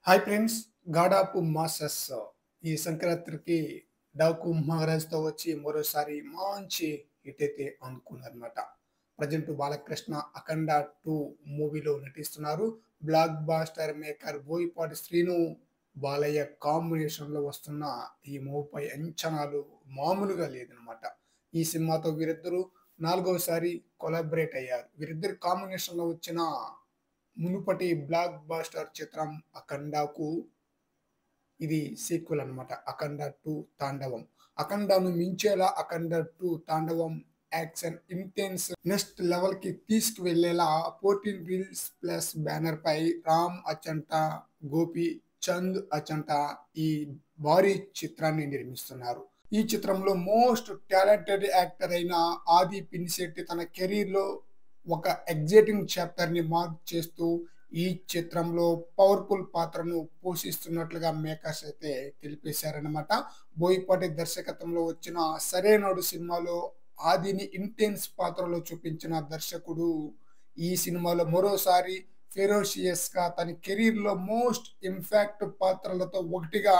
Hi friends, గాడాపు masses ఈ సంక్రాంతికి డాకు మహారాజ్‌తో వచ్చి మరోసారి మంచి హిట్ అయితే అందుకున్నారన్నమాట. ప్రజెంట్ బాలకృష్ణ 'అఖండ 2' మూవీలో నటిస్తున్నారు. Blockbuster maker Boyapati Srinu, Balayya కాంబినేషన్‌లో వస్తున్న ఈ మూవీపై అంచనాలు మామూలుగా లేదన్నమాట. ఈ సినిమాతో వీరిద్దరూ నాలుగోసారి కొలాబరేట్ అయ్యారు. వీరిద్దరి కాంబినేషన్‌లో వచ్చిన మునుపటి బ్లాక్ బాస్టర్ చిత్రం 'అఖండ'కు ఇది సీక్వెల్ అన్నమాట. 'అఖండ 2 తాండవం'. 'అఖండ'ను మించేలా 'అఖండ 2 తాండవం' యాక్షన్ ఇంటెన్స్ నెక్స్ట్ లెవెల్‌కి తీసుకువెళ్ళేలా 14 రీల్స్ ప్లస్ బ్యానర్‌పై రామ్ అచంట, గోపి చంద్ అచంట ఈ భారీ చిత్రాన్ని నిర్మిస్తున్నారు. ఈ చిత్రంలో మోస్ట్ టాలెంటెడ్ యాక్టర్ అయిన ఆది పినిశెట్టి తన కెరీర్‌లో ఒక ఎగ్జైటింగ్ చాప్టర్‌ని మార్క్ చేస్తూ ఈ చిత్రంలో పవర్‌ఫుల్ పాత్రను పోషిస్తున్నట్లుగా మేకర్స్ అయితే తెలిపేశారన్నమాట. బోయపాటి దర్శకత్వంలో వచ్చిన 'సరైనోడు' సినిమాలో ఆదిని ఇంటెన్స్ పాత్రలో చూపించిన దర్శకుడు ఈ సినిమాలో మరోసారి ఫెరోషియస్‌గా తన కెరీర్‌లో మోస్ట్ ఇంపాక్ట్ పాత్రలతో ఒకటిగా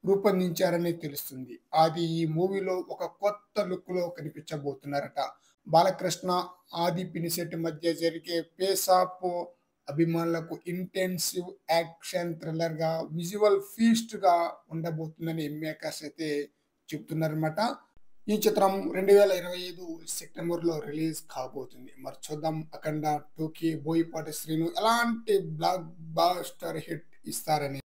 రూపొందించారని తెలుస్తుంది. ఆది ఈ మూవీలో ఒక కొత్త లుక్‌లో కనిపించబోతున్నారట. బాలకృష్ణ, ఆది పినిశెట్టి మధ్య జరిగే ఫేస్ ఆఫ్ అభిమానులకు ఇంటెన్సివ్ యాక్షన్ థ్రిల్లర్‌గా, విజువల్ ఫీస్ట్‌గా ఉండబోతుందని మేకర్స్ అయితే చెప్తున్నారన్నమాట. ఈ చిత్రం 2025 సెప్టెంబర్‌లో రిలీజ్ కాబోతుంది. మరి చూద్దాం 'అఖండ 2'కి బోయపాటి శ్రీను ఎలాంటి బ్లాక్ బస్టర్ హిట్ ఇస్తారని.